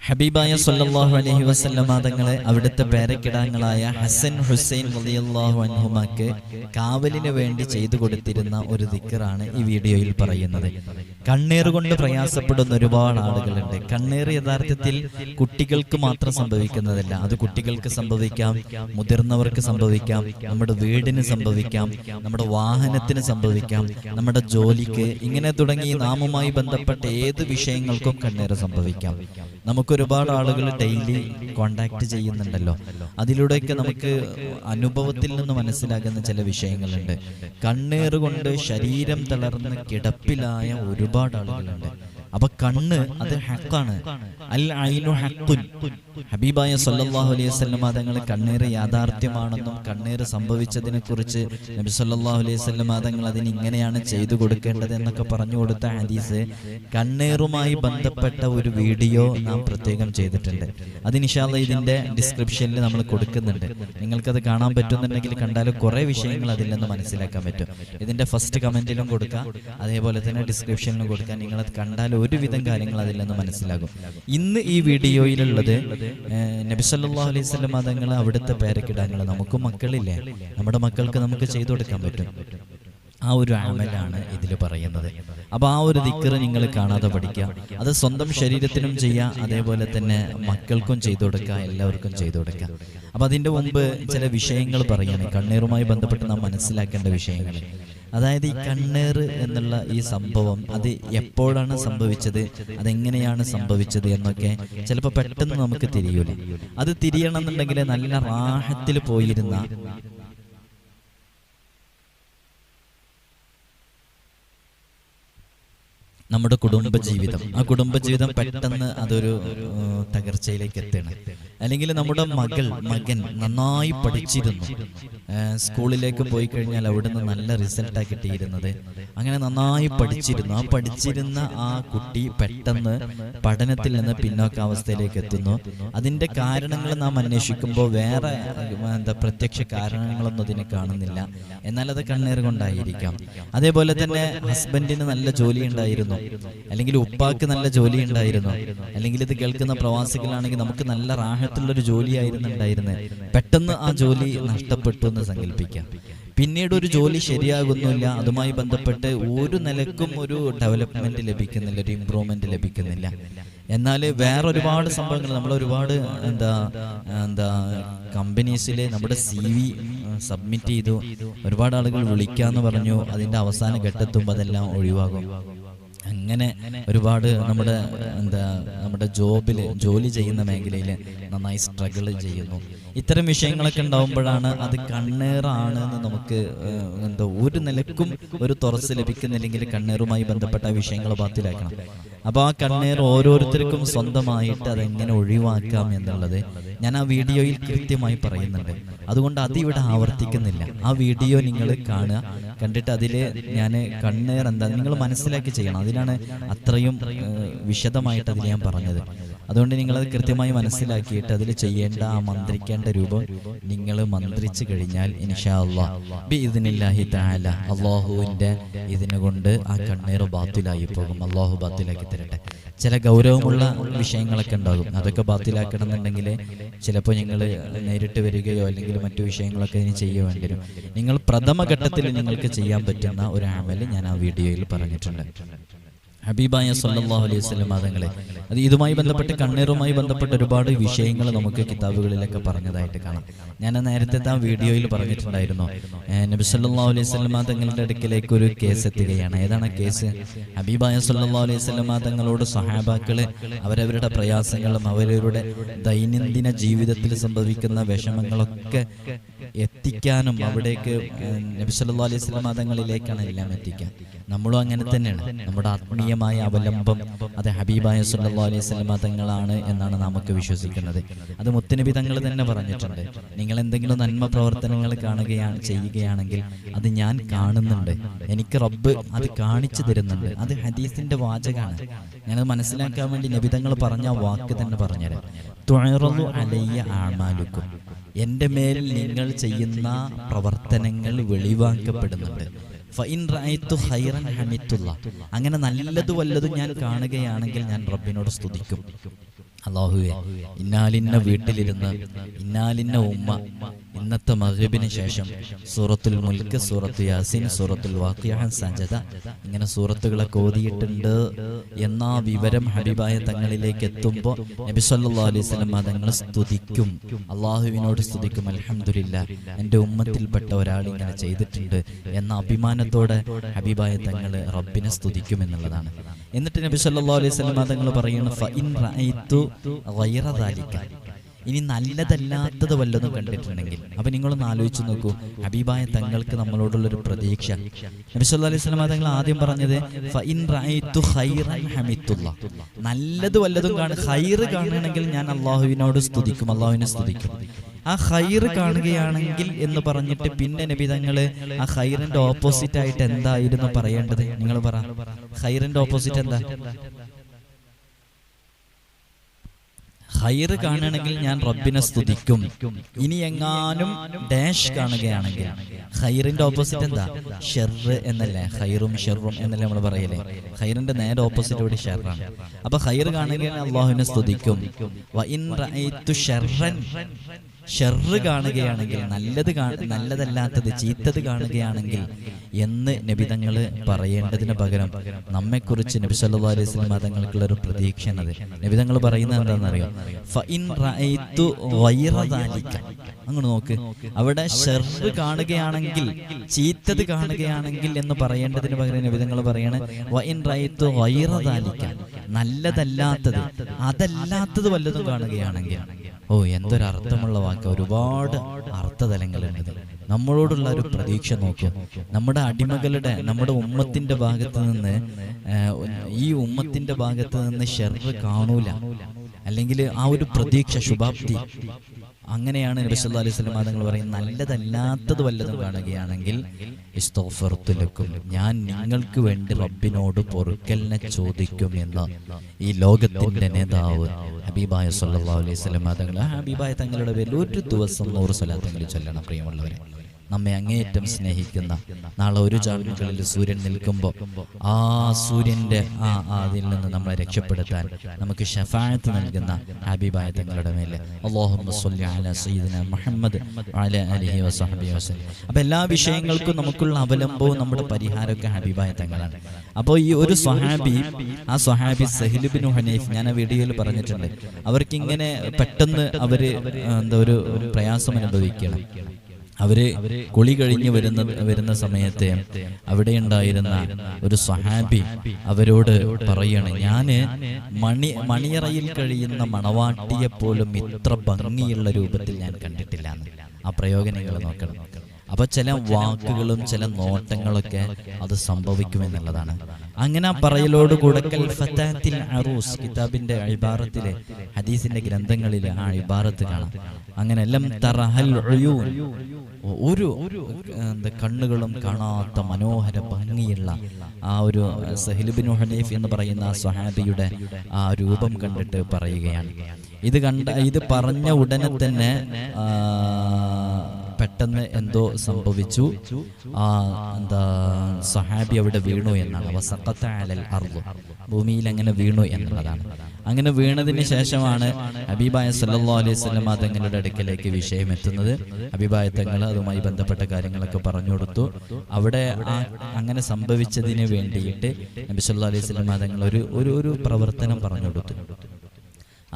ഹബീബായ സല്ലല്ലാഹു അലൈഹി വസല്ലമ തങ്ങളെ അവിടുത്തെ പേരക്കിടാങ്ങളായ ഹസൻ ഹുസൈൻ റളിയല്ലാഹു അൻഹുമാക്ക് കാവലിന് വേണ്ടി ചെയ്തു കൊടുത്തിരുന്ന ഒരു ദിക്റാണ് ഈ വീഡിയോയിൽ പറയുന്നത്. കണ്ണീർ കൊണ്ട് പ്രയാസപ്പെടുന്ന ഒരുപാട് ആളുകളുണ്ട്. കണ്ണീർ യഥാർത്ഥത്തിൽ കുട്ടികൾക്ക് മാത്രം സംഭവിക്കുന്നതല്ല. അത് കുട്ടികൾക്ക് സംഭവിക്കാം, മുതിർന്നവർക്ക് സംഭവിക്കാം, നമ്മുടെ വീടിന് സംഭവിക്കാം, നമ്മുടെ വാഹനത്തിന് സംഭവിക്കാം, നമ്മുടെ ജോലിക്ക്, ഇങ്ങനെ തുടങ്ങി നാമുമായി ബന്ധപ്പെട്ട ഏത് വിഷയങ്ങൾക്കും കണ്ണീർ സംഭവിക്കാം. ഒരുപാട് ആളുകൾ ഡെയിലി കോണ്ടാക്ട് ചെയ്യുന്നുണ്ടല്ലോ. അതിലൂടെയൊക്കെ നമുക്ക് അനുഭവത്തിൽ നിന്ന് മനസ്സിലാകുന്ന ചില വിഷയങ്ങളുണ്ട്. കണ്ണീർ കൊണ്ട് ശരീരം തളർന്ന് കിടപ്പിലായ ഒരുപാട് ആളുകളുണ്ട്. അപ്പൊ കണ്ണ് അത് ഹഖാണ്. അൽ ഐനു ഹഖുൻ. ഹബീബായ സല്ലല്ലാഹു അലൈഹി വസല്ലം തങ്ങൾ കണ്ണീർ യാഥാർത്ഥ്യമാണെന്നും കണ്ണീർ സംഭവിച്ചതിനെ കുറിച്ച് നബി സല്ലല്ലാഹു അലൈഹി വസല്ലം തങ്ങൾ അതിന് ഇങ്ങനെയാണ് ചെയ്തു കൊടുക്കേണ്ടത് എന്നൊക്കെ പറഞ്ഞു കൊടുത്ത ഹദീസ്, കണ്ണീറുമായി ബന്ധപ്പെട്ട ഒരു വീഡിയോ നാം പ്രത്യേകം ചെയ്തിട്ടുണ്ട്. അത് ഇൻഷാ അല്ലാഹ് ഇതിന്റെ ഡിസ്ക്രിപ്ഷനിൽ നമ്മൾ കൊടുക്കുന്നുണ്ട്. നിങ്ങൾക്കത് കാണാൻ പറ്റുന്നുണ്ടെങ്കിൽ കണ്ടാൽ കുറെ വിഷയങ്ങൾ അതിൽ നിന്ന് മനസ്സിലാക്കാൻ പറ്റും. ഇതിന്റെ ഫസ്റ്റ് കമന്റിലും കൊടുക്കാം, അതേപോലെ തന്നെ ഡിസ്ക്രിപ്ഷനിലും കൊടുക്കാം. നിങ്ങളത് കണ്ടാൽ ഒരുവിധം കാര്യങ്ങൾ അതിൽ നിന്ന് മനസ്സിലാകും. ഇന്ന് ഈ വീഡിയോയിലുള്ളത് നബി സല്ലല്ലാഹു അലൈഹി വസല്ലം തങ്ങൾ അവിടുത്തെ പേരക്കിടാങ്ങൾ, നമുക്ക് മക്കളില്ലേ, നമ്മുടെ മക്കൾക്ക് നമുക്ക് ചെയ്തു കൊടുക്കാൻ പറ്റും. ആ ഒരു അമലാണ് ഇതിൽ പറയുന്നത്. അപ്പൊ ആ ഒരു ദിക്ർ നിങ്ങൾ കാണാതെ പഠിക്കുക. അത് സ്വന്തം ശരീരത്തിനും ചെയ്യാം, അതേപോലെ തന്നെ മക്കൾക്കും ചെയ്തു കൊടുക്കുക, എല്ലാവർക്കും ചെയ്തു കൊടുക്കുക. അപ്പൊ അതിന്റെ മുമ്പ് ചില വിഷയങ്ങൾ പറയാണ്, കണ്ണീറുമായി ബന്ധപ്പെട്ട് നാം മനസ്സിലാക്കേണ്ട വിഷയങ്ങൾ. അതായത് ഈ കണ്ണീർ എന്നുള്ള ഈ സംഭവം അത് എപ്പോഴാണ് സംഭവിച്ചത്, അതെങ്ങനെയാണ് സംഭവിച്ചത് എന്നൊക്കെ ചിലപ്പോൾ പെട്ടെന്ന് നമുക്ക് തിരിയൂല. അത് തിരിയണം എന്നുണ്ടെങ്കിൽ നല്ല റാഹത്തിൽ പോയിരുന്ന നമ്മുടെ കുടുംബജീവിതം, ആ കുടുംബജീവിതം പെട്ടെന്ന് അതൊരു തകർച്ചയിലേക്ക് എത്തണം. അല്ലെങ്കിൽ നമ്മുടെ മകൻ നന്നായി പഠിച്ചിരുന്നു, സ്കൂളിലേക്ക് പോയി കഴിഞ്ഞാൽ അവിടുന്ന് നല്ല റിസൾട്ടാണ് കിട്ടിയിരുന്നത്, അങ്ങനെ നന്നായി പഠിച്ചിരുന്നു. ആ പഠിച്ചിരുന്ന ആ കുട്ടി പെട്ടെന്ന് പഠനത്തിൽ നിന്ന് പിന്നോക്കാവസ്ഥയിലേക്ക് എത്തുന്നു. അതിൻ്റെ കാരണങ്ങൾ നാം അന്വേഷിക്കുമ്പോൾ വേറെ പ്രത്യക്ഷ കാരണങ്ങളൊന്നും അതിനെ കാണുന്നില്ല. എന്നാൽ അത് കണ്ണീർ കൊണ്ടായിരിക്കാം. അതേപോലെ തന്നെ ഹസ്ബൻഡിന് നല്ല ജോലി ഉണ്ടായിരുന്നു, അല്ലെങ്കിൽ ഉപ്പാക്ക് നല്ല ജോലി ഉണ്ടായിരുന്നു, അല്ലെങ്കിൽ ഇത് കേൾക്കുന്ന പ്രവാസികളാണെങ്കിൽ നമുക്ക് നല്ല റാഹത്തുള്ളൊരു ജോലിയായിരുന്നു ഉണ്ടായിരുന്നത്. പെട്ടെന്ന് ആ ജോലി നഷ്ടപ്പെട്ടു എന്ന് സങ്കല്പിക്കാം. പിന്നീട് ഒരു ജോലി ശരിയാകുന്നില്ല, അതുമായി ബന്ധപ്പെട്ട് ഒരു നിലക്കും ഒരു ഡെവലപ്മെന്റ് ലഭിക്കുന്നില്ല, ഒരു ഇംപ്രൂവ്മെന്റ് ലഭിക്കുന്നില്ല. എന്നാൽ വേറെ ഒരുപാട് സംഭവങ്ങൾ, നമ്മൾ ഒരുപാട് കമ്പനീസിൽ നമ്മുടെ CV സബ്മിറ്റ് ചെയ്തു, ഒരുപാട് ആളുകൾ വിളിക്കാന്ന് പറഞ്ഞു, അതിന്റെ അവസാന ഘട്ടത്തുമ്പോൾ അതെല്ലാം ഒഴിവാകും. അങ്ങനെ ഒരുപാട് നമ്മുടെ ജോലി ചെയ്യുന്ന മേഖലയിൽ നന്നായി സ്ട്രഗിൾ ചെയ്യുന്നു. ഇത്തരം വിഷയങ്ങളൊക്കെ ഉണ്ടാവുമ്പോഴാണ് അത് കണ്ണീറാണ് എന്ന് നമുക്ക് ഒരു നിലക്കും ഒരു തുറസ് ലഭിക്കുന്നില്ലെങ്കിൽ കണ്ണീറുമായി ബന്ധപ്പെട്ട വിഷയങ്ങൾ ബാത്തിലാക്കണം. അപ്പോൾ ആ കണ്ണീർ ഓരോരുത്തർക്കും സ്വന്തമായിട്ട് അതെങ്ങനെ ഒഴിവാക്കാം എന്നുള്ളത് ഞാൻ ആ വീഡിയോയിൽ കൃത്യമായി പറയുന്നുണ്ട്. അതുകൊണ്ട് അതിവിടെ ആവർത്തിക്കുന്നില്ല. ആ വീഡിയോ നിങ്ങൾ കാണുക, കണ്ടിട്ട് അതിൽ ഞാൻ കണ്ണീർ എന്താ നിങ്ങൾ മനസ്സിലാക്കി ചെയ്യണം. അതിനാണ് അത്രയും വിശദമായിട്ട് അതിൽ ഞാൻ പറഞ്ഞത്. അതുകൊണ്ട് നിങ്ങളത് കൃത്യമായി മനസ്സിലാക്കിയിട്ട് അതിൽ ചെയ്യേണ്ട ആ മന്ത്രിക്കേണ്ട രൂപം നിങ്ങൾ മന്ത്രിച്ചു കഴിഞ്ഞാൽ ഇൻഷാ അല്ലാഹ് ബിഇദ്നില്ലാഹി തആല അല്ലാഹുവിൻ്റെ ഇതിനുകൊണ്ട് ആ കണ്ണീർ ബാത്തിലായി പോകും. അല്ലാഹു ബാത്തിലാക്കി തരട്ടെ. ചില ഗൗരവമുള്ള വിഷയങ്ങളൊക്കെ ഉണ്ടാകും, അതൊക്കെ ബാത്തിലാക്കണം എന്നുണ്ടെങ്കിൽ ചിലപ്പോൾ നിങ്ങൾ നേരിട്ട് വരികയോ അല്ലെങ്കിൽ മറ്റു വിഷയങ്ങളൊക്കെ ഇനി ചെയ്യുവേണ്ടി വരും. നിങ്ങൾ പ്രഥമഘട്ടത്തിൽ നിങ്ങൾക്ക് ചെയ്യാൻ പറ്റുന്ന ഒരു അമൽ ഞാൻ ആ വീഡിയോയിൽ പറഞ്ഞിട്ടുണ്ട്. ഹബീബായ സല്ലല്ലാഹു അലൈഹി വസല്ലം തങ്ങളെ അത് ഇതുമായി ബന്ധപ്പെട്ട് കണ്ണീറുമായി ബന്ധപ്പെട്ട ഒരുപാട് വിഷയങ്ങൾ നമുക്ക് കിതാബുകളിലൊക്കെ പറഞ്ഞതായിട്ട് കാണാം. ഞാൻ നേരത്തെ ആ വീഡിയോയിൽ പറഞ്ഞിട്ടുണ്ടായിരുന്നു, നബി സല്ലല്ലാഹു അലൈഹി വസല്ലം തങ്ങളുടെ അടുക്കിലേക്ക് ഒരു കേസ് എത്തുകയാണ്. ഏതാണ് കേസ്? ഹബീബായ സല്ലല്ലാഹു അലൈഹി വസല്ലം തങ്ങളോട് സ്വഹാബാക്കള് അവരവരുടെ പ്രയാസങ്ങളും അവരവരുടെ ദൈനംദിന ജീവിതത്തിൽ സംഭവിക്കുന്ന വിഷമങ്ങളൊക്കെ എത്തിക്കാനും അവിടേക്ക് നബി സല്ലല്ലാഹു അലൈഹി വസല്ലം തങ്ങളിലേക്കാണ് എല്ലാം എത്തിക്കാൻ. നമ്മളും അങ്ങനെ തന്നെയാണ്. നമ്മുടെ ആത്മീയമായ അവലംബം അത് ഹബീബായ സല്ലല്ലാഹു അലൈഹി വസല്ലം തങ്ങളാണ് എന്നാണ് നമുക്ക് വിശ്വസിക്കുന്നത്. അത് മുത്തുനബി തങ്ങൾ തന്നെ പറഞ്ഞിട്ടുണ്ട്, നിങ്ങൾ എന്തെങ്കിലും നന്മ പ്രവർത്തനങ്ങൾ ചെയ്യുകയാണെങ്കിൽ അത് ഞാൻ കാണുന്നുണ്ട്, എനിക്ക് റബ്ബ് അത് കാണിച്ചു തരുന്നുണ്ട്. അത് ഹദീസിന്റെ വാചകമാണ്. ഞാനത് മനസ്സിലാക്കാൻ വേണ്ടി നബി തങ്ങൾ പറഞ്ഞ വാക്ക് തന്നെ പറഞ്ഞുതരാം. തുഅറദു അലയ്യ അഅമാലുക്കും, എൻ്റെ മേൽ നിങ്ങൾ ചെയ്യുന്ന പ്രവർത്തനങ്ങൾ വെളിവാക്കപ്പെടുന്നുണ്ട്. ഫഇൻ റഅയ്തു ഖൈറൻ ഹമിത്തുല്ലാ, അങ്ങനെ നല്ലത് വല്ലതും ഞാൻ കാണുകയാണെങ്കിൽ ഞാൻ റബ്ബിനോട് സ്തുതിക്കും. അല്ലാഹുവേ, ഇന്നാലിന്ന വീട്ടിലിരുന്ന് ഇന്നാലിന്ന ഉമ്മ ഇന്നത്തെ മഗ്രിബിന് ശേഷം സൂറത്തുൽ മുൽക്ക്, സൂറത്തു യാസീൻ, സൂറത്തുൽ വാഖിഅ, സജദ ഇങ്ങനെ സൂറത്തുകളൊക്കെ ഓതിയിട്ടുണ്ട് എന്ന വിവരം ഹബീബായ തങ്ങളിലേക്ക് എത്തുമ്പോൾ നബി സല്ലല്ലാഹു അലൈഹി വസല്ലം തങ്ങൾ സ്തുതിക്കും, അള്ളാഹുവിനോട് സ്തുതിക്കും. അൽഹംദുലില്ലാഹ്, എൻ്റെ ഉമ്മത്തിൽപ്പെട്ട ഒരാൾ ഇങ്ങനെ ചെയ്തിട്ടുണ്ട് എന്ന അഭിമാനത്തോടെ ഹബീബായ തങ്ങൾ റബ്ബിനെ സ്തുതിക്കും എന്നുള്ളതാണ്. എന്നിട്ട് നബി സല്ലല്ലാഹു അലൈഹി വസല്ലം തങ്ങൾ പറയുന്നു, ഫഇൻ റഅയ്തു ഗൈറ ദാലിക, ഇനി നല്ലതല്ലാത്തത് വല്ലതും കണ്ടിട്ടുണ്ടെങ്കിൽ. അപ്പൊ നിങ്ങളൊന്ന് ആലോചിച്ച് നോക്കൂ, ഹബീബായ തങ്ങൾക്ക് നമ്മളോടുള്ളൊരു പ്രതീക്ഷ. നബി സല്ലല്ലാഹു അലൈഹി വസല്ലം തങ്ങൾ ആദ്യം പറഞ്ഞത് ഫഇൻ റഅയ്തു ഖൈറൻ ഹമിത്തുല്ലാ, നല്ലത് വല്ലതും ഖൈറ് കാണുകയാണെങ്കിൽ ഞാൻ അള്ളാഹുവിനോട് സ്തുതിക്കും, അള്ളാഹുവിനെ സ്തുതിക്കും. ആ ഖൈറ് കാണുകയാണെങ്കിൽ എന്ന് പറഞ്ഞിട്ട് പിന്നെ നബി തങ്ങള് ആ ഖൈറിന്റെ ഓപ്പോസിറ്റ് ആയിട്ട് എന്തായിരുന്നു പറയേണ്ടത്? നിങ്ങൾ പറ, ഖൈറിന്റെ ഓപ്പോസിറ്റ് എന്താ? ഖൈറ് കാണുകയാണെങ്കിൽ ഞാൻ റബ്ബിനെ സ്തുതിക്കും. ഇനി എങ്ങാനും ഡാഷ് കാണുകയാണെങ്കിൽ, ഖൈറിന്റെ ഓപ്പോസിറ്റ് എന്താ? ഷെറ് എന്നല്ലേ? ഖൈറും ഷെറും എന്നല്ലേ നമ്മൾ പറയലേ? ഖൈറിന്റെ നേരെ ഓപ്പോസിറ്റ് കൂടി ഷെറാണ്. അപ്പൊ ഖൈറ് കാണുകയാണെങ്കിൽ അള്ളാഹുവിനെ സ്തുതിക്കും. വഇൻ റഅയ്തു ഷർറൻ, ഷെറ് കാണുകയാണെങ്കിൽ, നല്ലതല്ലാത്തത് ചീത്തത് കാണുകയാണെങ്കിൽ എന്ന് നബിതങ്ങള് പറയേണ്ടതിന് പകരം നമ്മെക്കുറിച്ച് നബി സല്ലല്ലാഹു അലൈഹി വസല്ലം തങ്ങൾക്കുള്ള ഒരു പ്രതീക്ഷ എന്നത് നബിതങ്ങൾ പറയുന്നത് എന്താണെന്നറിയോ? ഫഇൻ റഅയ്തു ഗൈറ ദാലിക, അങ്ങോട്ട് നോക്ക്, അവിടെ ഷെറ് കാണുകയാണെങ്കിൽ, ചീത്തത് കാണുകയാണെങ്കിൽ എന്ന് പറയേണ്ടതിന് പകരം നബിതങ്ങൾ പറയാണ് വഇൻ റഅയ്തു ഗൈറ ദാലിക, നല്ലതല്ലാത്തത്, അതല്ലാത്തത് വല്ലതും കാണുകയാണെങ്കിൽ. ഓ, എന്തൊരർത്ഥമുള്ള വാക്ക്! ഒരുപാട് അർത്ഥതലങ്ങളുണ്ട്. നമ്മളോടുള്ള ഒരു പ്രതീക്ഷ നോക്കൂ. നമ്മുടെ അടിമകളുടെ, നമ്മുടെ ഉമ്മത്തിന്റെ ഭാഗത്ത് നിന്ന്, ഈ ഉമ്മത്തിന്റെ ഭാഗത്ത് നിന്ന് ഷെറ് കാണൂല, അല്ലെങ്കിൽ ആ ഒരു പ്രതീക്ഷ, ശുഭാപ്തി, അങ്ങനെയാണ് നബി സല്ലല്ലാഹു അലൈഹി വസല്ലം തങ്ങൾ പറയുന്നത്. നല്ലതല്ലാത്തത് വല്ലതും കാണുകയാണെങ്കിൽ ഇസ്തഗ്ഫർതു ലക്കും, ഞാൻ നിങ്ങൾക്ക് വേണ്ടി റബ്ബിനോട് പൊറുക്കലിനെ ചോദിക്കും എന്ന് ഈ ലോകത്തിന്റെ നേതാവ് ഹബീബായ സല്ലല്ലാഹു അലൈഹി വസല്ലം തങ്ങൾ, ഹബീബായ തങ്ങളുടെ പേരിൽ ഒരു ദിവസം 100 സ്വലാത്തെങ്കിലും ചൊല്ലണം. പ്രിയമുള്ളവരെ, നമ്മെ അങ്ങേയറ്റം സ്നേഹിക്കുന്ന, നാളെ ഒരു ചാൺമുകളിൽ സൂര്യൻ നിൽക്കുമ്പോൾ ആ സൂര്യന്റെ അതിൽ നിന്ന് നമ്മളെ രക്ഷപ്പെടുത്താൻ നമുക്ക് ശഫാഅത്ത് നൽകുന്ന ഹബീബായ തങ്ങളുടെ മേലെ അല്ലാഹുമ്മ സ്വല്ലി അലാ സയ്യിദിനാ മുഹമ്മദ് വഅലാ ആലിഹി വസഹ്ബിഹി വസല്ലം. അപ്പോൾ എല്ലാ വിഷയങ്ങൾക്കും നമുക്കുള്ള അവലംബവും നമ്മുടെ പരിഹാരമൊക്കെ ഹബീബായ തങ്ങളാണ്. അപ്പോൾ ഈ ഒരു സ്വഹാബി, ആ സ്വഹാബി സഹ്ൽ ഇബ്നു ഹനീഫ്, ഞാൻ ആ വീഡിയോയിൽ പറഞ്ഞിട്ടുണ്ട്, അവർക്കിങ്ങനെ പെട്ടെന്ന് അവര് ഒരു പ്രയാസം അനുഭവിക്കണം. അവര് കുളി കഴിഞ്ഞ് വരുന്ന സമയത്ത് അവിടെ ഉണ്ടായിരുന്ന ഒരു സ്വഹാബി അവരോട് പറയാണ്, ഞാന് മണിയറയിൽ കഴിയുന്ന മണവാട്ടിയെപ്പോലും ഇത്ര ഭംഗിയുള്ള രൂപത്തിൽ ഞാൻ കണ്ടിട്ടില്ല. ആ പ്രയോഗങ്ങൾ നോക്കണം. അപ്പൊ ചില വാക്കുകളും ചില നോട്ടങ്ങളൊക്കെ അത് സംഭവിക്കുമെന്നുള്ളതാണ്. അങ്ങനെ പറയലോടുകൂടെ കൽഫത്താത്തിൽ അറൂസ് കിതാബിന്റെ ഇബാറത്തിലെ, ഹദീസിന്റെ ഗ്രന്ഥങ്ങളിലെ ആ ഇബാറത്ത് കാണാം. അങ്ങനെ ലം തറഹൽ ഉയൂൻ, ഒരു കണ്ണുകളും കാണാത്ത മനോഹര ഭംഗിയുള്ള ആ ഒരു സഹ്ൽ ഇബ്നു ഹനീഫ് എന്ന് പറയുന്ന ആ സ്വഹാബിയുടെ ആ രൂപം കണ്ടിട്ട് പറയുകയാണ്. ഇത് പറഞ്ഞ ഉടനെ തന്നെ പെട്ടെന്ന് എന്തോ സംഭവിച്ചു. സഹാബി അവിടെ വീണു എന്നാണ്. വസഖത അലൽ അർദ്, ഭൂമിയിൽ അങ്ങനെ വീണു എന്നുള്ളതാണ്. അങ്ങനെ വീണതിന് ശേഷമാണ് ഹബീബായ സല്ലല്ലാഹു അലൈഹി വസല്ലം തങ്ങളുടെ അടുക്കലേക്ക് വിഷയം എത്തുന്നത്. ഹബീബായ തങ്ങൾ അതുമായി ബന്ധപ്പെട്ട കാര്യങ്ങളൊക്കെ പറഞ്ഞു കൊടുത്തു. അവിടെ അങ്ങനെ സംഭവിച്ചതിന് വേണ്ടിയിട്ട് നബി സല്ലല്ലാഹു അലൈഹി വസല്ലം തങ്ങൾ ഒരു പ്രവർത്തനം പറഞ്ഞു കൊടുത്തു.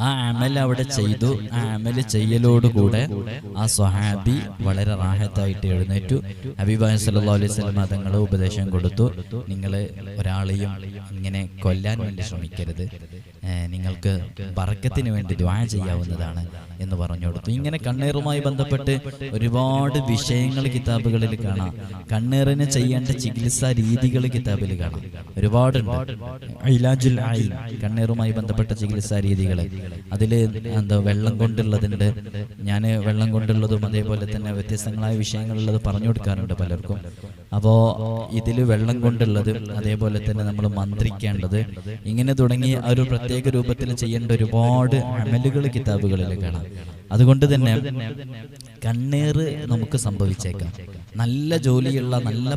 ആ അമൽ അവിടെ ചെയ്തു. ആ അമല് ചെയ്യലോടുകൂടെ ആ സ്വഹാബി വളരെ റാഹത്തായിട്ട് എഴുന്നേറ്റു. ഹബീബായ സല്ലല്ലാഹു അലൈഹി വസല്ലം തങ്ങൾ ഉപദേശം കൊടുത്തു, നിങ്ങൾ ഒരാളെയും ഇങ്ങനെ കൊല്ലാൻ വേണ്ടി ശ്രമിക്കരുത്, നിങ്ങൾക്ക് ബറക്കത്തിന് വേണ്ടി ദുആ ചെയ്യാവുന്നതാണ് എന്ന് പറഞ്ഞു കൊടുത്തു. ഇങ്ങനെ കണ്ണീറുമായി ബന്ധപ്പെട്ട് ഒരുപാട് വിഷയങ്ങൾ കിതാബുകളിൽ കാണാം. കണ്ണീറിന് ചെയ്യേണ്ട ചികിത്സാ രീതികൾ കിതാബിൽ കാണാം, ഒരുപാടുണ്ട്. ഇലാജുൽ ഐൻ, കണ്ണീറുമായി ബന്ധപ്പെട്ട ചികിത്സാ രീതികൾ, അതിൽ വെള്ളം കൊണ്ടുള്ളതുണ്ട്. ഞാൻ വെള്ളം കൊണ്ടുള്ളതും അതേപോലെ തന്നെ വ്യത്യസ്തങ്ങളായ വിഷയങ്ങളുള്ളത് പറഞ്ഞു കൊടുക്കാറുണ്ട് പലർക്കും. അപ്പോൾ ഇതിൽ വെള്ളം കൊണ്ടുള്ളത്, അതേപോലെ തന്നെ നമ്മൾ മന്ത്രിക്കേണ്ടത്, ഇങ്ങനെ തുടങ്ങി ഒരു പ്രത്യേക രൂപത്തിൽ ചെയ്യേണ്ട ഒരുപാട് അമലുകൾ കിതാബുകളിൽ കാണാം. അതുകൊണ്ട് തന്നെ കണ്ണേറ് നമുക്ക് സംഭവിച്ചേക്കാം. നല്ല ജോലിയുള്ള നല്ല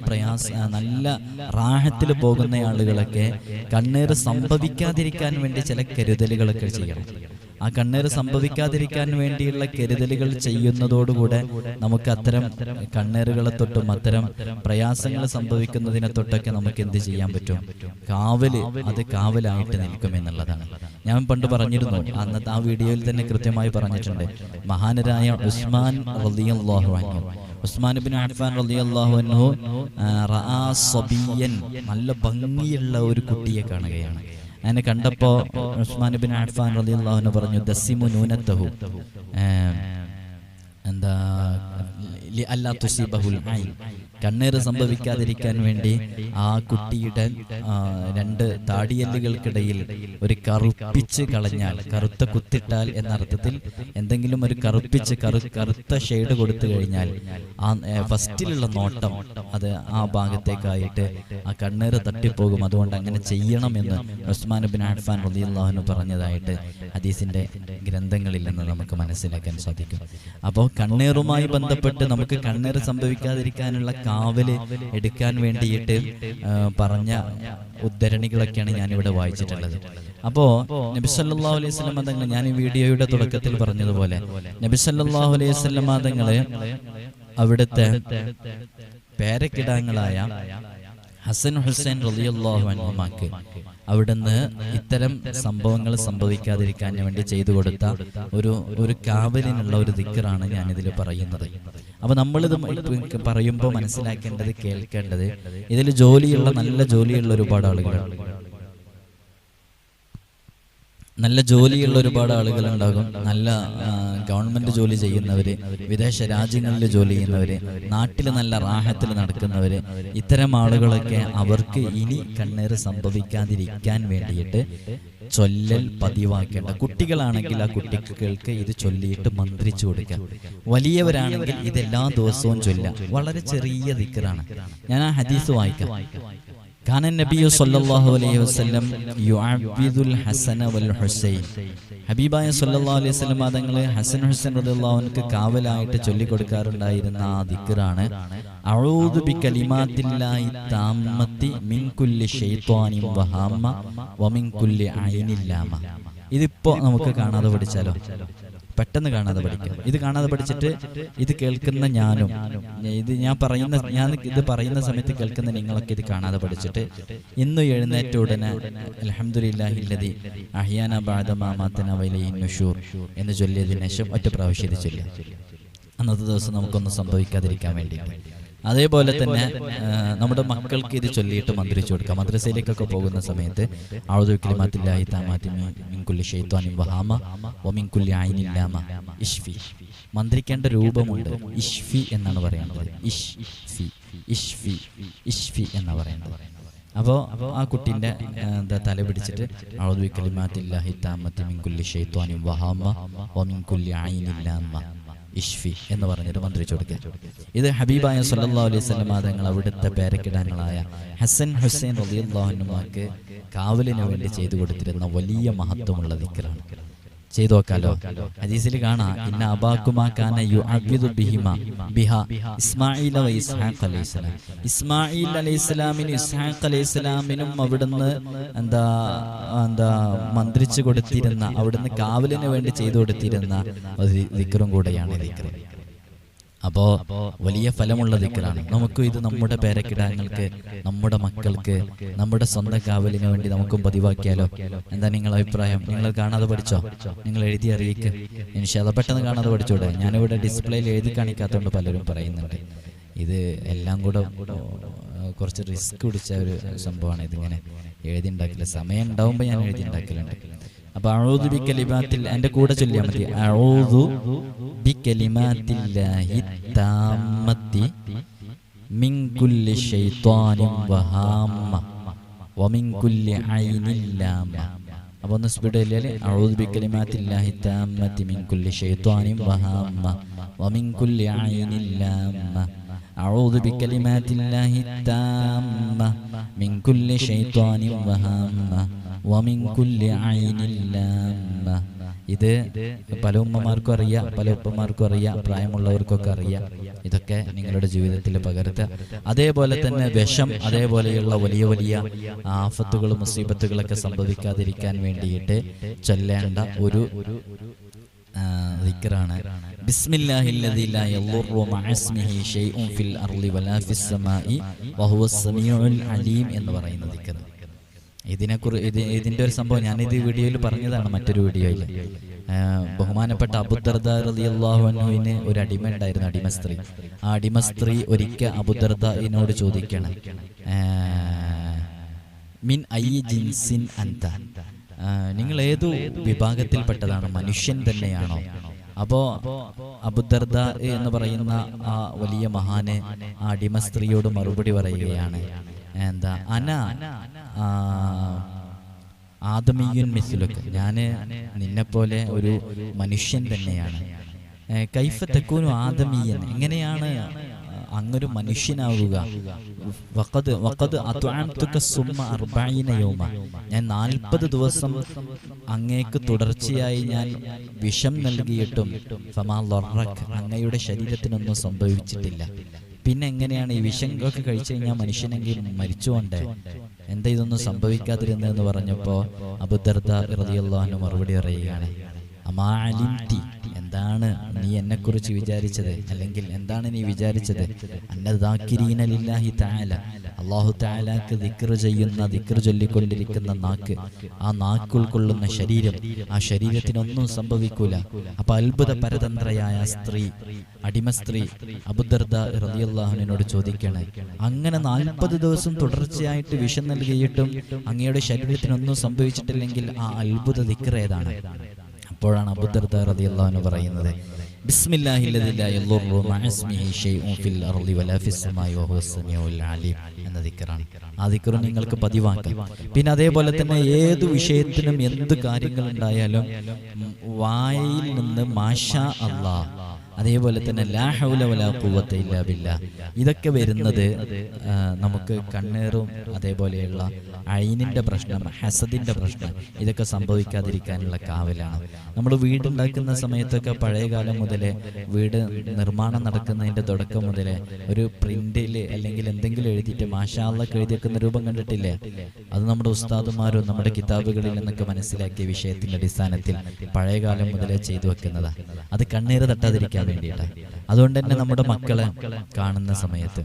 റാഹത്തിൽ പോകുന്ന ആളുകളൊക്കെ കണ്ണേറ് സംഭവിക്കാതിരിക്കാൻ വേണ്ടി ചില കരുതലുകളൊക്കെ ചെയ്യണം. ആ കണ്ണേറ് സംഭവിക്കാതിരിക്കാൻ വേണ്ടിയുള്ള കരുതലുകൾ ചെയ്യുന്നതോടുകൂടെ നമുക്ക് അത്തരം കണ്ണേറുകളെ തൊട്ടും അത്തരം പ്രയാസങ്ങൾ സംഭവിക്കുന്നതിനെ തൊട്ടൊക്കെ നമുക്ക് എന്ത് ചെയ്യാൻ പറ്റും? കാവലായിട്ട് നിൽക്കുമെന്നുള്ളതാണ്. ഞാൻ പണ്ട് പറഞ്ഞിരുന്നു, അന്നത്തെ ആ വീഡിയോയിൽ തന്നെ കൃത്യമായി പറഞ്ഞിട്ടുണ്ട്. മഹാനരായ ഉസ്മാൻ റളിയല്ലാഹു അൻഹു, ഉസ്മാൻ ഇബ്നു അഫ്ഫാൻ റളിയല്ലാഹു അൻഹു റആ സബിയൻ, നല്ല ഭംഗിയുള്ള ഒരു കുട്ടിയെ കാണുകയാണ്. അതിനെ കണ്ടപ്പോ ഉസ്മാൻ ഇബ്നു അഫ്ഫാൻ റളിയല്ലാഹു അൻഹു പറഞ്ഞു, ദസ്സിമു നൂനത്തഹു, എന്താ അല്ലാ തുസീബഹുൽ ഐൻ, കണ്ണേറ് സംഭവിക്കാതിരിക്കാൻ വേണ്ടി ആ കുട്ടിയുടെ 2 താടിയല്ലുകൾക്കിടയിൽ ഒരു കറുപ്പിച്ച് കളഞ്ഞാൽ, കറുത്ത കുത്തിട്ടാൽ എന്ന അർത്ഥത്തിൽ എന്തെങ്കിലും ഒരു കറുത്ത ഷെയ്ഡ് കൊടുത്തു കഴിഞ്ഞാൽ ആ ഫസ്റ്റിലുള്ള നോട്ടം അത് ആ ഭാഗത്തേക്കായിട്ട് ആ കണ്ണേറ് തട്ടിപ്പോകും. അതുകൊണ്ട് അങ്ങനെ ചെയ്യണമെന്ന് ഉസ്മാൻ ഇബ്നു അഫ്ഫാൻ റളിയല്ലാഹു അൻഹു പറഞ്ഞതായിട്ട് ഹദീസിന്റെ ഗ്രന്ഥങ്ങളിൽ നിന്ന് നമുക്ക് മനസ്സിലാക്കാൻ സാധിക്കും. അപ്പോൾ കണ്ണേറുമായി ബന്ധപ്പെട്ട് നമുക്ക് കണ്ണേറ് സംഭവിക്കാതിരിക്കാനുള്ള കാവല് എടുക്കാൻ വേണ്ടിയിട്ട് പറഞ്ഞ ഉദ്ധരണികളൊക്കെയാണ് ഞാനിവിടെ വായിച്ചിട്ടുള്ളത്. അപ്പോ നബി സല്ലല്ലാഹു അലൈഹി വസല്ലം തങ്ങൾ, ഞാൻ ഈ വീഡിയോയുടെ തുടക്കത്തിൽ പറഞ്ഞതുപോലെ, നബി സല്ലല്ലാഹു അലൈഹി വസല്ലം തങ്ങള് അവിടുത്തെ പേരക്കിടാങ്ങളായ ഹസൻ ഹുസൈൻ റളിയല്ലാഹു അൻഹുമാക്ക് അവിടുന്ന് ഇത്തരം സംഭവങ്ങൾ സംഭവിക്കാതിരിക്കാൻ വേണ്ടി ചെയ്തു കൊടുത്ത ഒരു കാവലിനുള്ള ഒരു ദിക്റാണ് ഞാനിതിൽ പറയുന്നത്. അപ്പൊ നമ്മളിത് പറയുമ്പോൾ മനസ്സിലാക്കേണ്ടത്, കേൾക്കേണ്ടത്, ഇതിൽ നല്ല ജോലിയുള്ള ഒരുപാട് ആളുകളുണ്ട്. നല്ല ജോലിയുള്ള ഒരുപാട് ആളുകളുണ്ടാകും. നല്ല ഗവൺമെന്റ് ജോലി ചെയ്യുന്നവര്, വിദേശ രാജ്യങ്ങളിൽ ജോലി ചെയ്യുന്നവര്, നാട്ടിൽ നല്ല റാഹത്തിൽ നടക്കുന്നവര്, ഇത്തരം ആളുകളൊക്കെ അവർക്ക് ഇനി കണ്ണേറ് സംഭവിക്കാതിരിക്കാൻ വേണ്ടിയിട്ട് ചൊല്ലൽ പതിവാക്കേണ്ട. കുട്ടികളാണെങ്കിൽ ആ കുട്ടികൾക്ക് ഇത് ചൊല്ലിയിട്ട് മന്ത്രിച്ചു കൊടുക്കുക. വലിയവരാണെങ്കിൽ ഇതെല്ലാ ദിവസവും ചൊല്ലാം. വളരെ ചെറിയ ദിക്റാണ്. ഞാൻ ആ ഹദീസ് വായിക്കാം. കാന നബിയു സല്ലല്ലാഹു അലൈഹി വസല്ലം യുഅബ്ബിദുൽ ഹസന വൽ ഹുസൈൻ, ഹബീബായ സല്ലല്ലാഹു അലൈഹി വസല്ലം തങ്ങൾ ഹസൻ ഹുസൈൻ റളിയല്ലാഹു അൻഹു കാവലായിട്ട് ചൊല്ലി കൊടുക്കാറുണ്ടായിരുന്ന ആ ദിക്റാണ് അഊദു ബികലിമാത്തില്ലാഹി താമ്മത്തി മിൻ കുല്ലി ശൈത്വാനിൻ വഹാമ്മ വമിൻ കുല്ലി ഐനിൻ ലാമ. ഇതിപ്പോ നമുക്ക് കാണാതെ പഠിച്ചാലോ? പെട്ടെന്ന് കാണാതെ പഠിക്കാം. ഇത് കാണാതെ പഠിച്ചിട്ട് ഇത് കേൾക്കുന്ന ഞാനും, ഞാൻ ഇത് പറയുന്ന സമയത്ത് കേൾക്കുന്ന നിങ്ങളൊക്കെ ഇത് കാണാതെ പഠിച്ചിട്ട് ഇന്ന് എഴുന്നേറ്റ ഉടനെ അൽഹംദുലില്ലാഹില്ലദി അഹ്യാന ബഅദ മാ മാതന വഇലൈഹിൻ നുശൂർ എന്ന് ചൊല്ലിയതിനു ശേഷം ഒറ്റ പ്രാവശ്യം ഇത് ചൊല്ലുക. അന്നത്തെ ദിവസം നമുക്കൊന്നും സംഭവിക്കാതിരിക്കാൻ വേണ്ടിയിട്ട്. അതേപോലെ തന്നെ നമ്മുടെ മക്കൾക്ക് ഇത് ചൊല്ലിയിട്ട് മന്ത്രിച്ചു കൊടുക്കാം. മദ്രസയിലേക്കൊക്കെ പോകുന്ന സമയത്ത് അഊദു ബികലിമാത്തില്ലാഹി താമ്മാത്തി മിൻ കുല്ലി ശൈത്വാനിൻ വഹാമ വമിൻ കുല്ലി ഐനിൻ ലാമ ഇശ്ഫി. മന്ത്രിക്കേണ്ട രൂപമുണ്ട്. ഇശ്ഫി എന്നാണ് പറയുന്നത്. ഇശ്ഫി എന്നാണ് പറയുന്നത്. അപ്പോൾ ആ കുട്ടീൻ്റെ തല പിടിച്ചിട്ട് അഊദു ബികലിമാത്തില്ലാഹി താമ്മാത്തി മിൻ കുല്ലി ശൈത്വാനിൻ വഹാമ വമിൻ കുല്ലി ഐനിൻ ലാമ ഇഷ്ഫി എന്ന് പറഞ്ഞിട്ട് മന്ത്രിച്ചു കൊടുക്കുക. ഇത് ഹബീബായ സല്ലല്ലാഹു അലൈഹി വസല്ലം തങ്ങൾ അവിടുത്തെ പേരക്കിടാങ്ങളായ ഹസൻ ഹുസൈൻ റളിയല്ലാഹു അൻഹുമാക്ക് കാവലിന് വേണ്ടി ചെയ്തു കൊടുത്തിരുന്ന വലിയ മഹത്വമുള്ള ദിക്റാണ്. ചെയ്തു നോക്കാലോ? ഹദീസിൽ കാണാം, ഇന്ന അബാക്കുമാ കാന യുഅബ്ബിദു ബിഹാ ഇസ്മാഈല വ ഇസ്ഹാഖ് അലൈഹിസ്സലാം. ഇസ്മാഈൽ അലൈഹിസ്സലാമിനും ഇസ്ഹാഖ് അലൈഹിസ്സലാമിനും അവിടുന്ന് മന്ത്രിച്ചു കൊടുത്തിരുന്ന, അവിടുന്ന് കാവലിന് വേണ്ടി ചെയ്തു കൊടുത്തിരുന്ന ദിക്റും കൂടെയാണ് ദിക്ർ. അപ്പോ വലിയ ഫലമുള്ള ദിക്റാണ്. നമുക്ക് ഇത് നമ്മുടെ പേരക്കിടാങ്ങൾക്ക്, നമ്മുടെ മക്കൾക്ക്, നമ്മുടെ സ്വന്തം കാവലിന് വേണ്ടി നമുക്കും പതിവാക്കിയാലോ? എന്താ നിങ്ങളുടെ അഭിപ്രായം? നിങ്ങൾ കാണാതെ പഠിച്ചോ? നിങ്ങൾ എഴുതി അറിയിക്കുക. ഇൻഷാ അല്ലാഹ് പെട്ടെന്ന് കാണാതെ പഠിച്ചോടെ. ഞാനിവിടെ ഡിസ്പ്ലേയിൽ എഴുതി കാണിക്കാത്തതുകൊണ്ട് പലരും പറയുന്നുണ്ട്. ഇത് എല്ലാം കൂടെ കുറച്ച് റിസ്ക് പിടിച്ച ഒരു സംഭവമാണ്. ഇതിങ്ങനെ എഴുതി ഉണ്ടാക്കില്ല. സമയം ഉണ്ടാവുമ്പോൾ ഞാൻ എഴുതി ഉണ്ടാക്കലുണ്ട്. അപ്പൊ അഊദു ബികലിമാത്തിൽ എൻ്റെ കൂടെ ചൊല്ലിയാൽ മതി. അഊദു ബികലിമാത്തില്ലാഹി താമ്മത്തി മിൻ കുല്ലി ശൈത്വാനിൻ വഹാമ്മ വമിൻ കുല്ലി ഐനിൻ ലാമ. അപ്പൊ ഒന്ന് സ്പീഡ് ചൊല്ലിയാൽ അഊദു ബികലിമാത്തില്ലാഹി താമ്മത്തി മിൻ കുല്ലി ശൈത്വാനിൻ വഹാമ്മ വമിൻ കുല്ലി ഐനിൻ ലാമ. അഊദു ബികലിമാത്തില്ലാഹി താമ്മ മിൻ കുല്ലി ശൈത്വാനിൻ വഹാമ്മ വമിൻ കുല്ലി ഐനിൻ ലാമ ഇത് പല ഉമ്മമാർക്കും അറിയാം, പല ഉപ്പമാർക്കും അറിയാം, പ്രായമുള്ളവർക്കൊക്കെ അറിയാം. ഇതൊക്കെ നിങ്ങളുടെ ജീവിതത്തിൽ പകർത്തുക. അതേപോലെ തന്നെ വിഷം, അതേപോലെയുള്ള വലിയ വലിയ ആഫത്തുകളും മുസീബത്തുകളൊക്കെ സംഭവിക്കാതിരിക്കാൻ വേണ്ടിയിട്ട് ചൊല്ലേണ്ട ഒരു ദിക്റാണ് ബിസ്മില്ലാഹില്ലദീ ലാ യളുറു മഅസ്മിഹി ശൈഉൻ ഫിൽ അർളി വലാ ഫിസ് സമാഇ വഹുവസ് സമീഉൽ അലീം എന്ന് പറയുന്ന ദിക്ർ. ഇതിന്റെ ഒരു സംഭവം ഞാനിത് വീഡിയോയിൽ പറഞ്ഞതാണ്, മറ്റൊരു വീഡിയോയിൽ. ബഹുമാനപ്പെട്ട അബൂദർദ റളിയല്ലാഹു അൻഹുവിന് ഒരു അടിമ ഉണ്ടായിരുന്നു, അടിമ സ്ത്രീ. ആ അടിമ സ്ത്രീ ഒരിക്കൽ അബൂദർദയിനോട് ചോദിക്കണം, മിൻ അയ്യി ജിൻസിൻ അൻത, നിങ്ങൾ ഏതു വിഭാഗത്തിൽപ്പെട്ടതാണ്, മനുഷ്യൻ തന്നെയാണോ? അപ്പോ അബൂദർദ എന്ന് പറയുന്ന ആ വലിയ മഹാന് ആ അടിമ സ്ത്രീയോട് മറുപടി പറയുകയാണ്, എന്താ, ആദമിയുൻ മിസ്ലുക, ഞാന് നിന്നെപ്പോലെ ഒരു മനുഷ്യൻ തന്നെയാണ്. കൈഫ തകൂനു ആദമിയൻ, എങ്ങനെയാണ് അങ്ങൊരു മനുഷ്യനാവുക? വഖദ് അത്അംതുക സുമ്മ 40 യൗമ, ഞാൻ 40 ദിവസം അങ്ങേക്ക് തുടർച്ചയായി ഞാൻ വിഷം നൽകിയിട്ടും ഫമാ ലറക, അങ്ങയുടെ ശരീരത്തിനൊന്നും സംഭവിച്ചിട്ടില്ല. പിന്നെ എങ്ങനെയാണ് ഈ വിഷം ഒക്കെ കഴിച്ചു കഴിഞ്ഞാൽ മനുഷ്യനെങ്കിൽ മരിച്ചുകൊണ്ടേ, എന്താ ഇതൊന്നും സംഭവിക്കാതിരുന്നതെന്ന് പറഞ്ഞപ്പോൾ അബൂദർദ റളിയല്ലാഹു അൻഹു മറുപടി പറയുകയാണ്, അമാ അലിംതി, എന്താണ് നീ എന്നെക്കുറിച്ച് വിചാരിച്ചത്, അല്ലെങ്കിൽ എന്താണ് നീ വിചാരിച്ചത്? അന്നദാകിരീന ലില്ലാഹി തആല, അല്ലാഹു തആലാക്ക് ദിക്ർ ചെയ്യുന്ന, ദിക്ർ ചൊല്ലിക്കൊണ്ടിരിക്കുന്ന നാക്ക്, ആ നാക്ക് ഉൾക്കൊള്ളുന്ന ശരീരം, ആ ശരീരത്തിനൊന്നും സംഭവിക്കൂല. അപ്പൊ അത്ഭുത പരതന്ത്രയായ സ്ത്രീ, അടിമ സ്ത്രീ അബൂദർദ റളിയല്ലാഹു അൻഹുവിനോട് ചോദിക്കണേ, അങ്ങനെ 40 ദിവസം തുടർച്ചയായിട്ട് വിഷം നൽകിയിട്ടും അങ്ങയുടെ ശരീരത്തിനൊന്നും സംഭവിച്ചിട്ടില്ലെങ്കിൽ ആ അത്ഭുത ദിക്ർ ഏതാണ്? അപ്പോഴാണ് അബൂദർദ റളിയല്ലാഹു അൻഹു പറയുന്നത്, ബിസ്മില്ലാഹില്ലദീ ലാ യളുറു മഅസ്മിഹി ശൈഉൻ ഫിൽ അർളി വലാ ഫിസ് സമാഇ വഹുവസ് സമീഉൽ അലീം എന്ന ദിക്റാണ്. ആ ദിക്ർ നിങ്ങൾക്ക് പതിവാക്കാം. പിന്നെ അതേപോലെ തന്നെ ഏതു വിഷയത്തിനും എന്ത് കാര്യങ്ങൾ ഉണ്ടായാലും വായിൽ നിന്ന് മാഷാ അല്ലാഹ്, അതേപോലെ തന്നെ ലാ ഹൗല വലാ ഖുവത ഇല്ലാ ബില്ലാ, ഇതൊക്കെ വരുന്നത് നമുക്ക് കണ്ണേറും അതേപോലെയുള്ള ഐനിന്റെ പ്രശ്നം, ഹസദിന്റെ പ്രശ്നം, ഇതൊക്കെ സംഭവിക്കാതിരിക്കാനുള്ള കാവലാണ്. നമ്മൾ വീടുണ്ടാക്കുന്ന സമയത്തൊക്കെ പഴയ കാലം മുതലേ, വീട് നിർമ്മാണം നടക്കുന്നതിന്റെ തുടക്കം മുതലേ ഒരു പ്രിന്റിൽ അല്ലെങ്കിൽ എന്തെങ്കിലും എഴുതിയിട്ട് മാഷാ അല്ലാഹ് എഴുതി വെക്കുന്ന രൂപം കണ്ടിട്ടില്ലേ? അത് നമ്മുടെ ഉസ്താദുമാരും നമ്മുടെ കിതാബുകളിൽ നിന്നൊക്കെ മനസ്സിലാക്കിയ വിഷയത്തിന്റെ അടിസ്ഥാനത്തിൽ പഴയ കാലം മുതലേ ചെയ്തു വെക്കുന്നതാണ്. അത് കണ്ണീര് തട്ടാതിരിക്കാൻ വേണ്ടിയിട്ടാണ്. അതുകൊണ്ട് തന്നെ നമ്മുടെ മക്കളെ കാണുന്ന സമയത്ത്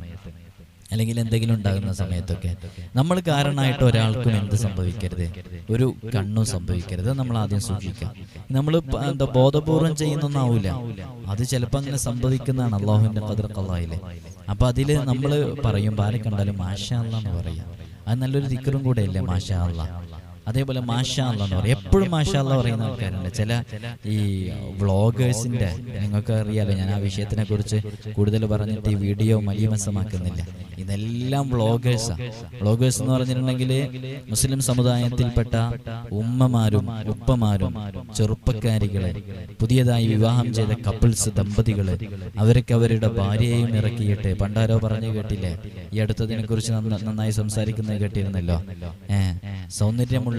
അല്ലെങ്കിൽ എന്തെങ്കിലും ഉണ്ടാകുന്ന സമയത്തൊക്കെ നമ്മൾ കാരണമായിട്ട് ഒരാൾക്കും എന്ത് സംഭവിക്കരുത്, ഒരു കണ്ണും സംഭവിക്കരുത്, നമ്മൾ ആദ്യം സൂക്ഷിക്കാം. നമ്മൾ എന്താ ബോധപൂർവം ചെയ്യുന്നൊന്നാവൂല, അത് ചിലപ്പോൾ അങ്ങനെ സംഭവിക്കുന്നതാണ്, അള്ളാഹുവിന്റെ ഖദർ ഖളായിലെ. അപ്പൊ അതില് നമ്മൾ പറയും, ആരെ കണ്ടാലും മാഷാ അല്ലാഹ് എന്ന് പറയാം. അത് നല്ലൊരു ദിക്റും കൂടെ അല്ലേ മാഷാ അല്ലാഹ്. അതേപോലെ മാഷാ അല്ലാഹ് എന്ന് പറയും. എപ്പോഴും മാഷാ അല്ലാഹ് പറയുന്ന ആൾക്കാരുണ്ട്. ചില ഈ വ്ളോഗേഴ്സിന്റെ, നിങ്ങൾക്ക് അറിയാലോ, ഞാൻ ആ വിഷയത്തിനെ കുറിച്ച് കൂടുതൽ പറഞ്ഞിട്ട് ഈ വീഡിയോ മലീമസമാക്കുന്നില്ല. ഇതെല്ലാം വ്ളോഗേഴ്സാണ്. വ്ളോഗേഴ്സ് എന്ന് പറഞ്ഞിട്ടുണ്ടെങ്കിൽ മുസ്ലിം സമുദായത്തിൽപ്പെട്ട ഉമ്മമാരും ഉപ്പമാരും ചെറുപ്പക്കാരികളെ, പുതിയതായി വിവാഹം ചെയ്ത കപ്പിൾസ്, ദമ്പതികള്, അവരൊക്കെ അവരുടെ ഭാര്യയെയും ഇറക്കിയിട്ട്, പണ്ടാരോ പറഞ്ഞു കേട്ടില്ലേ, ഈ അടുത്തതിനെ കുറിച്ച് നന്നായി സംസാരിക്കുന്നത് കേട്ടിരുന്നല്ലോ, സൗന്ദര്യമുള്ള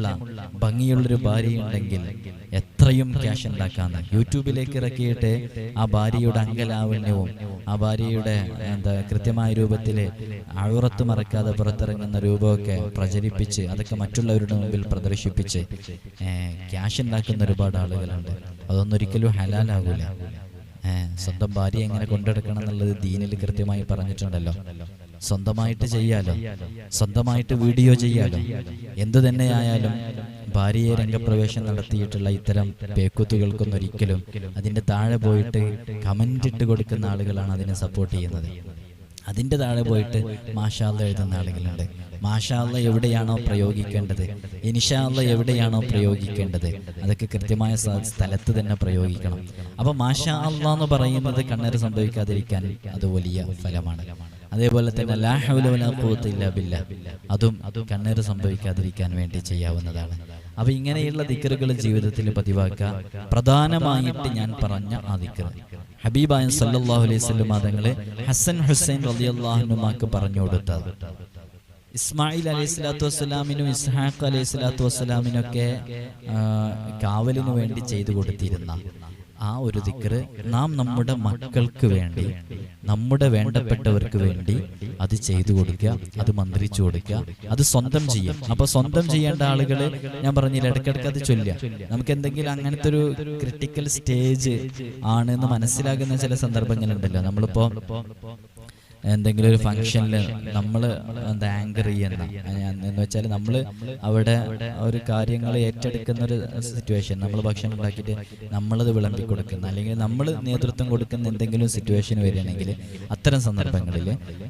ഭംഗിയുള്ളൊരു ഭാര്യയുണ്ടെങ്കിൽ എത്രയും ക്യാഷ് ഉണ്ടാക്കാന്ന് യൂട്യൂബിലേക്ക് ഇറക്കിയിട്ട് ആ ഭാര്യയുടെ അംഗലാവണ്യവും ആ ഭാര്യയുടെ കൃത്യമായ രൂപത്തില് അഴുറത്ത് മറക്കാതെ പുറത്തിറങ്ങുന്ന രൂപമൊക്കെ പ്രചരിപ്പിച്ച് അതൊക്കെ മറ്റുള്ളവരുടെ മുമ്പിൽ പ്രദർശിപ്പിച്ച് ക്യാഷ് ഉണ്ടാക്കുന്ന ഒരുപാട് ആളുകളുണ്ട്. അതൊന്നും ഒരിക്കലും ഹലാലാകൂല. സ്വന്തം ഭാര്യ എങ്ങനെ കൊണ്ടെടുക്കണം എന്നുള്ളത് ദീനിൽ കൃത്യമായി പറഞ്ഞിട്ടുണ്ടല്ലോ. സ്വന്തമായിട്ട് ചെയ്യാലോ, സ്വന്തമായിട്ട് വീഡിയോ ചെയ്യാലോ, എന്തു തന്നെയായാലും ഭാര്യയെ രംഗപ്രവേശം നടത്തിയിട്ടുള്ള ഇത്തരം പേക്കുത്തുകൾക്കൊന്നും ഒരിക്കലും അതിന്റെ താഴെ പോയിട്ട് കമന്റ് ഇട്ട് കൊടുക്കുന്ന ആളുകളാണ് അതിനെ സപ്പോർട്ട് ചെയ്യുന്നത്. അതിന്റെ താഴെ പോയിട്ട് മാഷാ അല്ലാഹ് എഴുതുന്ന ആളുകളുണ്ട്. മാഷാ അല്ലാഹ് എവിടെയാണോ പ്രയോഗിക്കേണ്ടത്, ഇൻഷാ അല്ലാഹ് എവിടെയാണോ പ്രയോഗിക്കേണ്ടത്, അതൊക്കെ കൃത്യമായ സ്ഥലത്ത് തന്നെ പ്രയോഗിക്കണം. അപ്പൊ മാഷാ അല്ലാഹ് എന്ന് പറയുന്നത് കണ്ണേറ് സംഭവിക്കാതിരിക്കാൻ അത് വലിയ ഫലമാണ്. അതേപോലെ തന്നെ ലാ ഹൗല വലാ ഖുവത ഇല്ലാ ബില്ലാ, അതും കണ്ണേറ് സംഭവിക്കാതിരിക്കാൻ വേണ്ടി ചെയ്യാവുന്നതാണ്. അപ്പൊ ഇങ്ങനെയുള്ള ദിക്റുകൾ ജീവിതത്തിൽ പതിവാക്കുക. പ്രധാനമായിട്ട് ഞാൻ പറഞ്ഞ ആ ദിക്ർ ഹബീബായ സല്ലല്ലാഹു അലൈഹി വസല്ലം തങ്ങളെ ഹസൻ ഹുസൈൻ റളിയല്ലാഹു അൻഹുമാക്ക് പറഞ്ഞു കൊടുത്തത്. ഇസ്മായിൽ അലൈഹി സ്വലാത്തു വസ്സലാമിനും ഇസ്ഹാഖ് അലൈഹി സ്വലാത്തു വസ്സലാമിനൊക്കെ കാവലിനു വേണ്ടി ചെയ്തു കൊടുത്തിരുന്ന ആ ഒരു ദിക്ർ നാം നമ്മുടെ മക്കൾക്ക് വേണ്ടി, നമ്മുടെ വേണ്ടപ്പെട്ടവർക്ക് വേണ്ടി അത് ചെയ്തു കൊടുക്കുക, അത് മന്ത്രിച്ചു കൊടുക്കുക, അത് സ്വന്തം ചെയ്യും. അപ്പൊ സ്വന്തം ചെയ്യേണ്ട ആളുകൾ ഞാൻ പറഞ്ഞില്ല, ഇടയ്ക്കിടയ്ക്ക് അത് ചൊല്ലുക. നമുക്ക് എന്തെങ്കിലും അങ്ങനത്തെ ഒരു ക്രിട്ടിക്കൽ സ്റ്റേജ് ആണെന്ന് മനസ്സിലാകുന്ന ചില സന്ദർഭങ്ങളുണ്ടല്ലോ. നമ്മളിപ്പോ എന്തെങ്കിലും ഒരു ഫംഗ്ഷനിൽ നമ്മൾ ആങ്കർ ചെയ്യുന്ന എന്ന് വെച്ചാൽ നമ്മൾ അവിടെ ഒരു കാര്യങ്ങൾ ഏറ്റെടുക്കുന്ന ഒരു സിറ്റുവേഷൻ, നമ്മൾ ഭക്ഷണം ഉണ്ടാക്കിയിട്ട് നമ്മളത് വിളമ്പി കൊടുക്കുന്ന അല്ലെങ്കിൽ നമ്മൾ നേതൃത്വം കൊടുക്കുന്ന എന്തെങ്കിലും സിറ്റുവേഷൻ വരികയാണെങ്കിൽ അത്തരം സന്ദർഭങ്ങളിൽ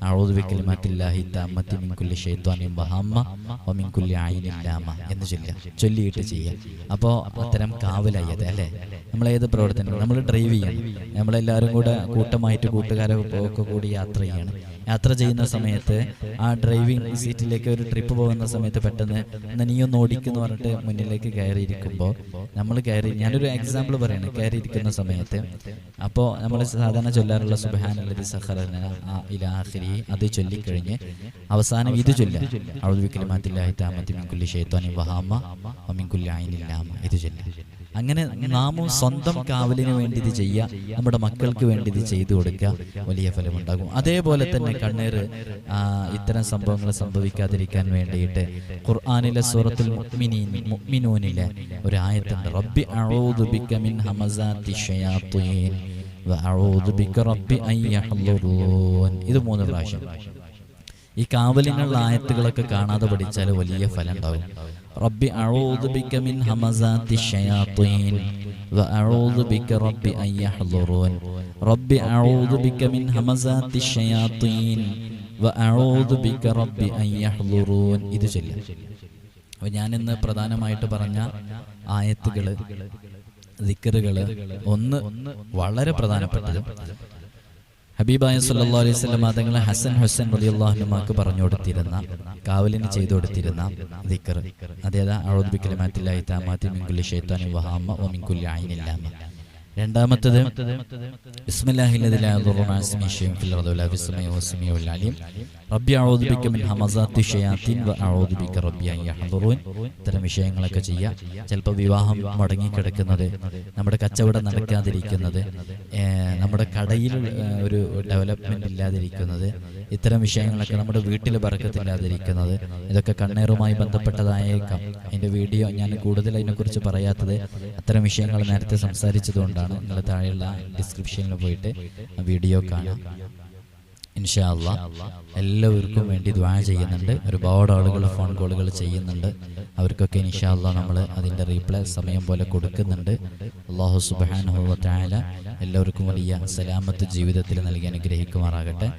അഊദു ബികലിമാത്തില്ലാഹി തമ്മത്തി മിൻ കുല്ലി ശൈത്വാനിൻ വഹമ്മ വമിൻ കുല്ലി ഐനിൻ ലാമ എന്ന് ചൊല്ലിയിട്ട് ചെയ്യുക. അപ്പോൾ അത്തരം കാവലായത് അല്ലേ. നമ്മളേത് പ്രവർത്തനം, നമ്മൾ ഡ്രൈവ് ചെയ്യണം, നമ്മളെല്ലാവരും കൂടെ കൂട്ടമായിട്ട് കൂട്ടുകാരെ ഒക്കെ കൂടി യാത്ര ചെയ്യണം. യാത്ര ചെയ്യുന്ന സമയത്ത് ആ ഡ്രൈവിംഗ് സീറ്റിലേക്ക് ഒരു ട്രിപ്പ് പോകുന്ന സമയത്ത് പെട്ടെന്ന് നീയൊന്ന് ഓടിക്കുന്നു പറഞ്ഞിട്ട് മുന്നിലേക്ക് കയറിയിരിക്കുമ്പോൾ നമ്മൾ ഞാനൊരു എക്സാമ്പിൾ പറയാണ്, കയറിയിരിക്കുന്ന സമയത്ത് അപ്പോൾ നമ്മൾ സാധാരണ ചൊല്ലാറുള്ള സുബ്ഹാനല്ലദി സഖറന ഇലാ ആഖിരി അത് ചൊല്ലിക്കഴിഞ്ഞ് അവസാനം ഇത് ചൊല്ലുക, അഊദു ബികലിമാത്തില്ലാഹി തമ്മത്തി മിൻ കുല്ലി ശൈത്വാനിൻ വഹമ്മ വമിൻ കുല്ലി ഐനിൻ ലാമ ഇത് ചൊല്ലുക. അങ്ങനെ നാമും സ്വന്തം കാവലിന് വേണ്ടി ഇത് ചെയ്യുക, നമ്മുടെ മക്കൾക്ക് വേണ്ടി ഇത് ചെയ്തു കൊടുക്കുക, വലിയ ഫലമുണ്ടാകും. അതേപോലെ തന്നെ കണ്ണീർ ഇത്തരം സംഭവങ്ങൾ സംഭവിക്കാതിരിക്കാൻ വേണ്ടിയിട്ട് ഖുർആനിലെ സൂറത്തുൽ മുഅ്മിനൂനിലെ ഒരു ആയത്തുണ്ട്, റബ്ബി അഊദു ബിക മിൻ ഹമസാത്തി ശയാത്തീൻ വ അഊദു ബിക റബ്ബി അൻ യഹ്ളുറൂൻ. ഇത് 3 പ്രാവശ്യം. ഈ കാവലിനുള്ള ആയത്തുകളൊക്കെ കാണാതെ പഠിച്ചാൽ വലിയ ഫലം ഉണ്ടാകും. റബ്ബി അഊദു ബിക മിൻ ഹമസാത്തി ശയാത്തീൻ വ അഊദു ബിക റബ്ബി അൻ യഹ്ളുറൂൻ. റബ്ബി അഊദു ബിക മിൻ ഹമസാത്തി ശയാത്തീൻ വ അഊദു ബിക റബ്ബി അൻ യഹ്ളുറൂൻ ഇത് ചൊല്ലുക. അപ്പോൾ ഞാനിന്ന് പ്രധാനമായിട്ട് പറഞ്ഞ ആയത്തുകള്, ദിക്റുകള്, ഒന്ന് വളരെ പ്രധാനപ്പെട്ടത് ഹബീബായ സല്ലല്ലാഹു അലൈഹി വസല്ലം തങ്ങൾ ഹസൻ ഹുസൈൻ റളിയല്ലാഹു അൻഹുമാക്ക് പറഞ്ഞു കൊടുത്തിരുന്ന, കാവലിന് ചെയ്തു കൊടുത്തിരുന്ന ദിക്ർ അതേതാ? അഊദു ബികലിമാത്തില്ലാഹി തമ്മാത്തി മിൻ കുല്ലി ശൈത്വാനിൻ വഹമ്മ വമിൻ കുല്ലി ഐനിൻ ലാമ. രണ്ടാമത്തത് ബിസ്മില്ലാഹില്ലദി ലാ യദുറു മഅ ഇസ്മിഹി ശൈഉൻ ഫിൽ അർദി വലാ ഫിസ് സമാഇ വസ്സമീഉൽ അലീം. റബ്ബി അഊദു ബിക മിൻ ഹമസാത്തി ശയാത്തീൻ വ അഊദു ബിക റബ്ബി അൻ യഹ്ളുറൂൻ. ഇത്തരം വിഷയങ്ങളൊക്കെ ചെയ്യുക. ചിലപ്പോൾ വിവാഹം മുടങ്ങിക്കിടക്കുന്നത്, നമ്മുടെ കച്ചവടം നടക്കാതിരിക്കുന്നത്, നമ്മുടെ കടയിൽ ഒരു ഡെവലപ്മെന്റ് ഇല്ലാതിരിക്കുന്നത്, ഇത്തരം വിഷയങ്ങളൊക്കെ നമ്മുടെ വീട്ടിൽ ബറക്കത്തില്ലാതിരിക്കുന്നത്, ഇതൊക്കെ കണ്ണേറുമായി ബന്ധപ്പെട്ടതായേക്കാം. അതിൻ്റെ വീഡിയോ ഞാൻ കൂടുതൽ അതിനെക്കുറിച്ച് പറയാത്തത് അത്തരം വിഷയങ്ങൾ നേരത്തെ സംസാരിച്ചതുകൊണ്ടാണ്. നിങ്ങൾ താഴെയുള്ള ഡിസ്ക്രിപ്ഷനിൽ പോയിട്ട് വീഡിയോ കാണാം. ഇൻഷാ അല്ലാഹ് എല്ലാവർക്കും വേണ്ടി ദുആ ചെയ്യുന്നുണ്ട്. ഒരുപാട് ആളുകൾ ഫോൺ കോളുകൾ ചെയ്യുന്നുണ്ട്. അവർക്കൊക്കെ ഇൻഷാ അല്ലാഹ് നമ്മൾ അതിൻ്റെ റീപ്ലൈ സമയം പോലെ കൊടുക്കുന്നുണ്ട്. അല്ലാഹു സുബ്ഹാനഹു വ തആല എല്ലാവർക്കും വലിയ സലാമത്ത് ജീവിതത്തിൽ നൽകി അനുഗ്രഹിക്കുമാറാകട്ടെ.